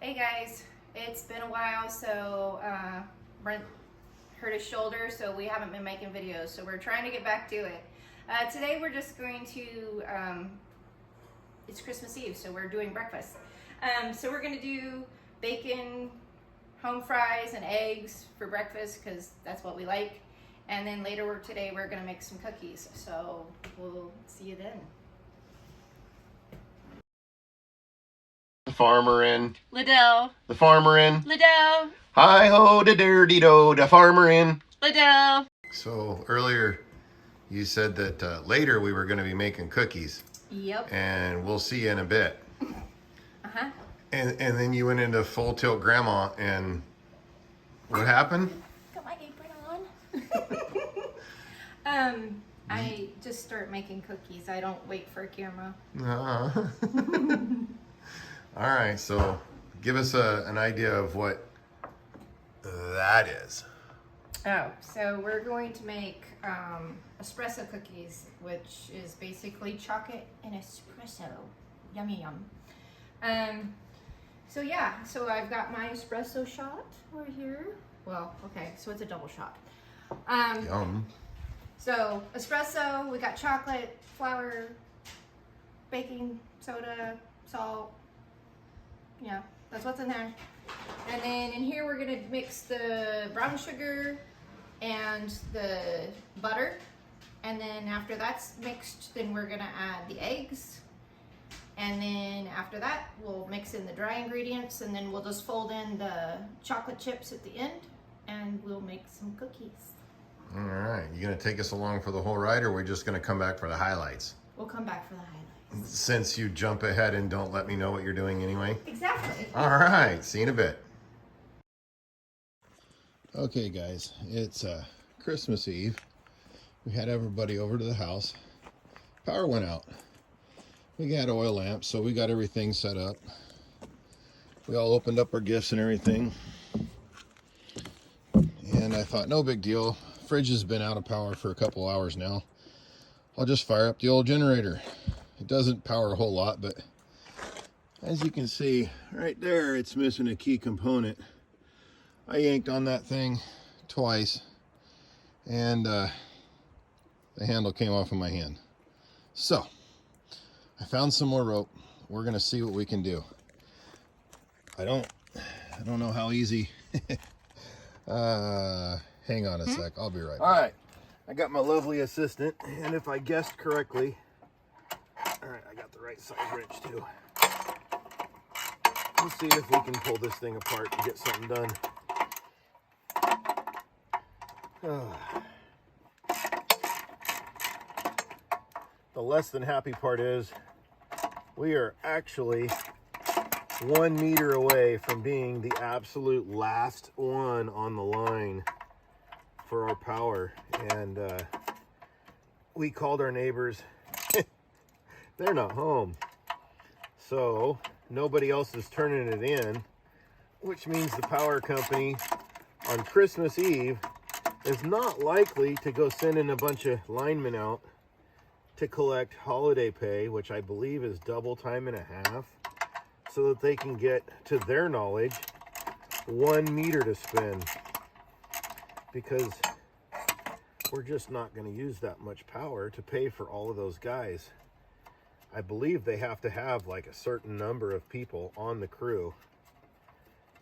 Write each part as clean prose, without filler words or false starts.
Hey guys, it's been a while, so Brent hurt his shoulder, so we haven't been making videos, so we're trying to get back to it. Today we're just going to, it's Christmas Eve, so we're doing breakfast. So we're going to do bacon, home fries, and eggs for breakfast, because that's what we like. And then later today we're going to make some cookies, so we'll see you then. The farmer in. Liddell. The farmer in. Liddell. Hi-ho, da dirty do, the farmer in. Liddell. So earlier you said that later we were going to be making cookies. Yep. And we'll see you in a bit. Uh-huh. And then you went into full tilt grandma, and what happened? Got my apron on. I just start making cookies. I don't wait for a camera. All right, so give us an idea of what that is. Oh, so we're going to make espresso cookies, which is basically chocolate and espresso. Yummy yum. So yeah, so I've got my espresso shot right here. Well, okay, so it's a double shot. Yum. So espresso, we got chocolate, flour, baking soda, salt. Yeah, that's what's in there. And then in here we're gonna mix the brown sugar and the butter. And then after that's mixed, then we're gonna add the eggs. And then after that, we'll mix in the dry ingredients, and then we'll just fold in the chocolate chips at the end, and we'll make some cookies. All right, you gonna take us along for the whole ride, or we're just gonna come back for the highlights? We'll come back for the highlights. Since you jump ahead and don't let me know what you're doing anyway. Exactly. All right, see you in a bit. Okay guys, it's Christmas Eve. We had everybody over to the house. Power went out. We got oil lamps, so we got everything set up. We all opened up our gifts and everything. And I thought, no big deal. Fridge has been out of power for a couple hours now. I'll just fire up the old generator. It doesn't power a whole lot, but as you can see right there, it's missing a key component. I yanked on that thing twice, and the handle came off of my hand. So I found some more rope. We're gonna see what we can do. I don't know how easy. Hang on a sec, I'll be right back. All right, I got my lovely assistant, and if I guessed correctly, all right, I got the right size wrench too. Let's see if we can pull this thing apart and get something done. The less than happy part is we are actually 1 meter away from being the absolute last one on the line for our power. And we called our neighbors. They're not home. So nobody else is turning it in, which means the power company on Christmas Eve is not likely to go send in a bunch of linemen out to collect holiday pay, which I believe is double time and a half, so that they can get, to their knowledge, 1 meter to spin, because we're just not going to use that much power to pay for all of those guys. I believe they have to have like a certain number of people on the crew,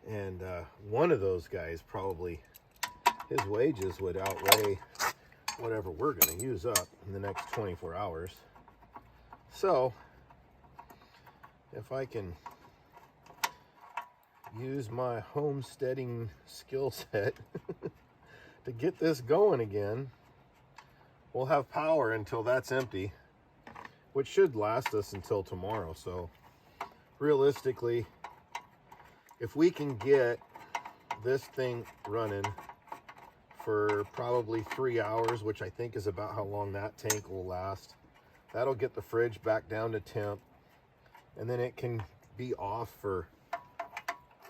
and one of those guys, probably his wages would outweigh whatever we're going to use up in the next 24 hours. So if I can use my homesteading skill set to get this going again, we'll have power until that's empty, which should last us until tomorrow. So realistically, if we can get this thing running for probably 3 hours, which I think is about how long that tank will last, that'll get the fridge back down to temp, and then it can be off for,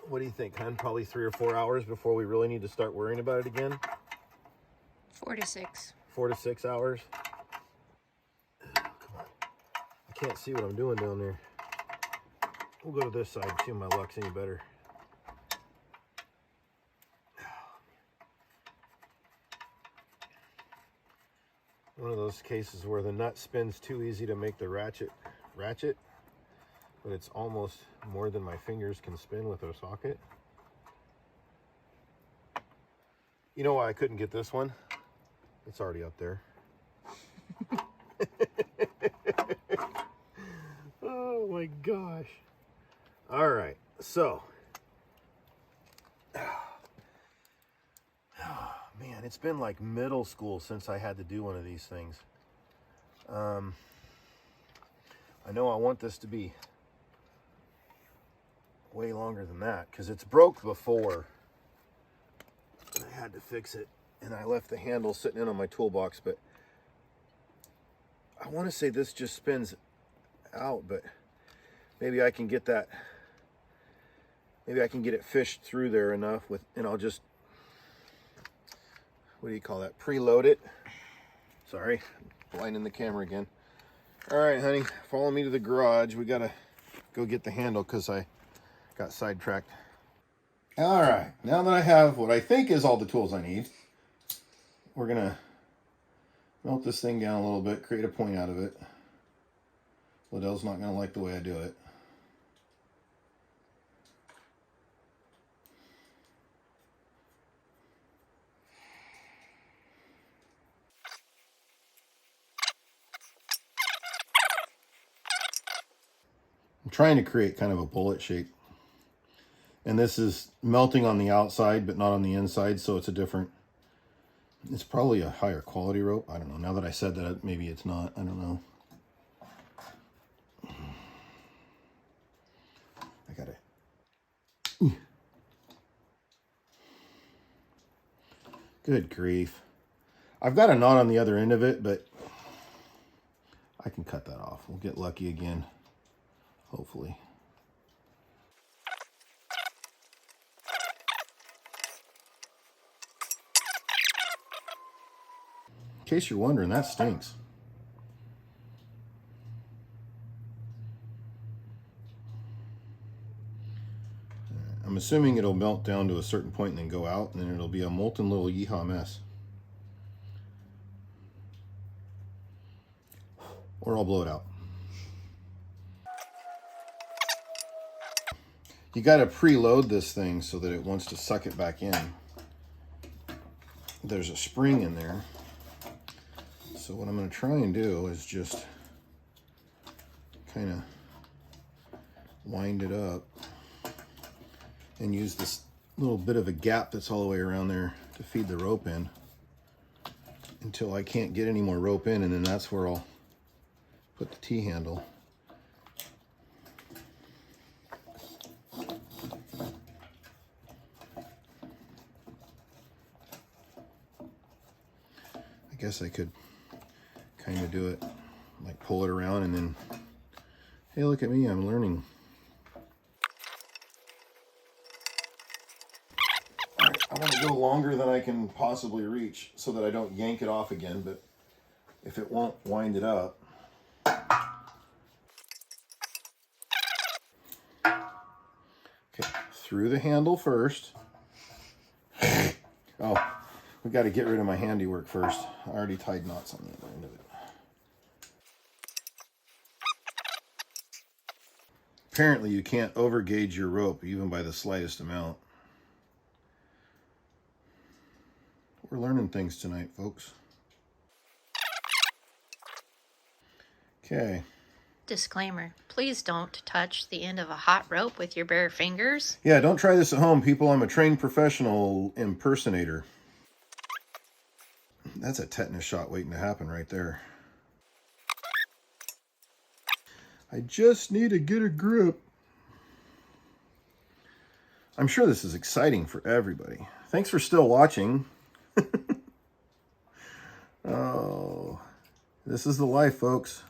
what do you think, hon? Probably 3 or 4 hours before we really need to start worrying about it again? 4 to 6. 4 to 6 hours. Come on. I can't see what I'm doing down there. We'll go to this side and see if my luck's any better. one of those cases where the nut spins too easy to make the ratchet, but it's almost more than my fingers can spin with a socket. You know why I couldn't get this one? It's already up there. Oh my gosh. All right, so. Man, it's been like middle school since I had to do one of these things. I know I want this to be way longer than that because it's broke before. I had to fix it and I left the handle sitting in on my toolbox, but I want to say this just spins out, but maybe I can get that, maybe I can get it fished through there enough with, and I'll just, what do you call that, preload it. Sorry, blinding the camera again. All right, honey, follow me to the garage. We gotta go get the handle because I got sidetracked. All right, now that I have what I think is all the tools I need, we're gonna melt this thing down a little bit, create a point out of it. Liddell's not gonna like the way I do it. I'm trying to create kind of a bullet shape. And this is melting on the outside, but not on the inside, so it's a different, it's probably a higher quality rope. I don't know. Now that I said that, maybe it's not. I don't know. I got it. Good grief. I've got a knot on the other end of it, but I can cut that off. We'll get lucky again, hopefully. In case you're wondering, that stinks. I'm assuming it'll melt down to a certain point and then go out, and then it'll be a molten little yeehaw mess. Or I'll blow it out. You got to preload this thing so that it wants to suck it back in. There's a spring in there. So what I'm going to try and do is just kind of wind it up and use this little bit of a gap that's all the way around there to feed the rope in until I can't get any more rope in, and then that's where I'll put the T-handle. I guess I could kind of do it, like pull it around and then, hey, look at me, I'm learning. All right, I want to go longer than I can possibly reach so that I don't yank it off again, but if it won't wind it up. Okay, through the handle first. Oh, we got to get rid of my handiwork first. I already tied knots on the other end of it. Apparently you can't overgauge your rope even by the slightest amount. We're learning things tonight, folks. Okay. Disclaimer, please don't touch the end of a hot rope with your bare fingers. Yeah, don't try this at home, people. I'm a trained professional impersonator. That's a tetanus shot waiting to happen right there. I just need to get a grip. I'm sure this is exciting for everybody. Thanks for still watching. Oh, this is the life, folks.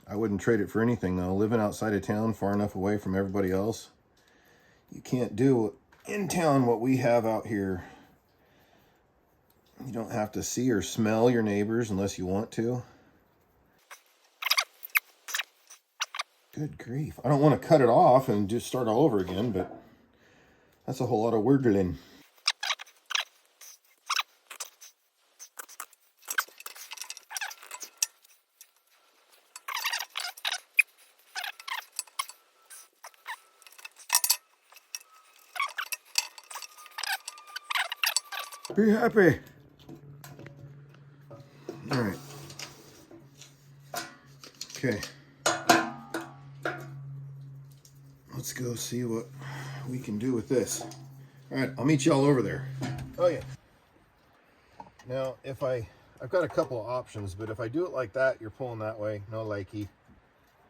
I wouldn't trade it for anything, though. Living outside of town, far enough away from everybody else, you can't do in town what we have out here. You don't have to see or smell your neighbors unless you want to. Good grief. I don't want to cut it off and just start all over again, but that's a whole lot of wiggling. Be happy. All right. Okay. Let's go see what we can do with this. All right, I'll meet y'all over there. Oh yeah. Now, I've got a couple of options, but if I do it like that, you're pulling that way, no likey.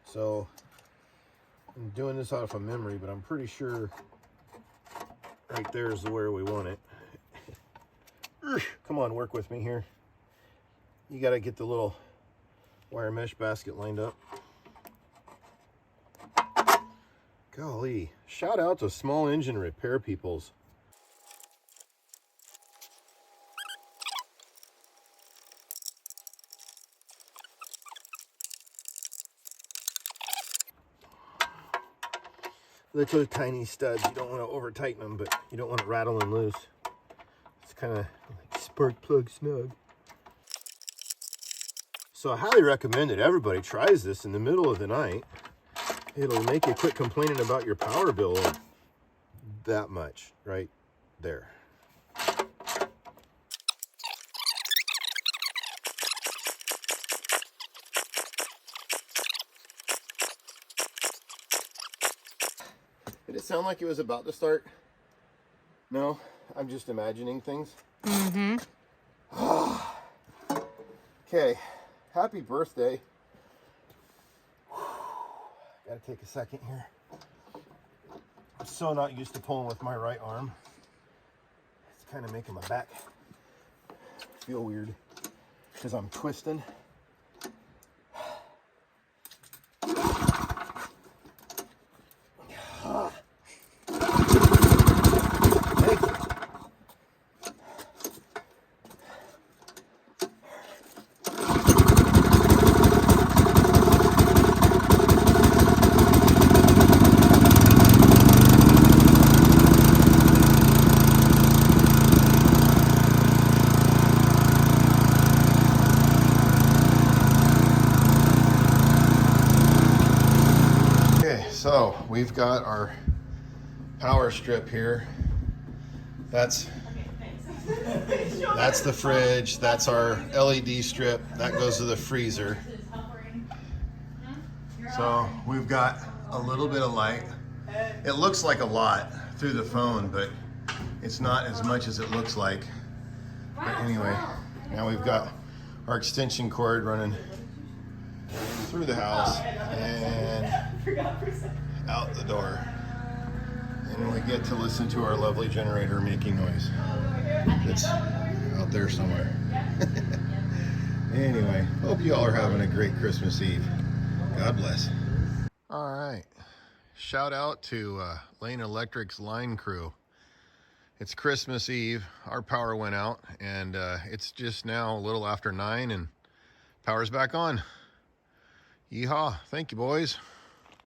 So I'm doing this out of memory, but I'm pretty sure right there is where we want it. Come on, work with me here. You got to get the little wire mesh basket lined up. Golly, shout out to small engine repair peoples. Little tiny studs, you don't want to over tighten them, but you don't want it rattling loose. It's kind of like spark plug snug. So I highly recommend it. Everybody tries this in the middle of the night. It'll make you quit complaining about your power bill that much right there. Did it sound like it was about to start? No, I'm just imagining things. Mm-hmm. Okay, happy birthday. Gotta take a second here. I'm so not used to pulling with my right arm. It's kind of making my back feel weird because I'm twisting. Thank you. So we've got our power strip here. That's the fridge. That's our LED strip. That goes to the freezer. So we've got a little bit of light. It looks like a lot through the phone, but it's not as much as it looks like. But anyway, now we've got our extension cord running through the house and out the door, and we get to listen to our lovely generator making noise. It's out there somewhere. Anyway, hope you all are having a great Christmas Eve. God bless. All right, shout out to Lane Electric's line crew. It's Christmas Eve. Our power went out, and it's just now a little after 9, and power's back on. Yeehaw. Thank you, boys.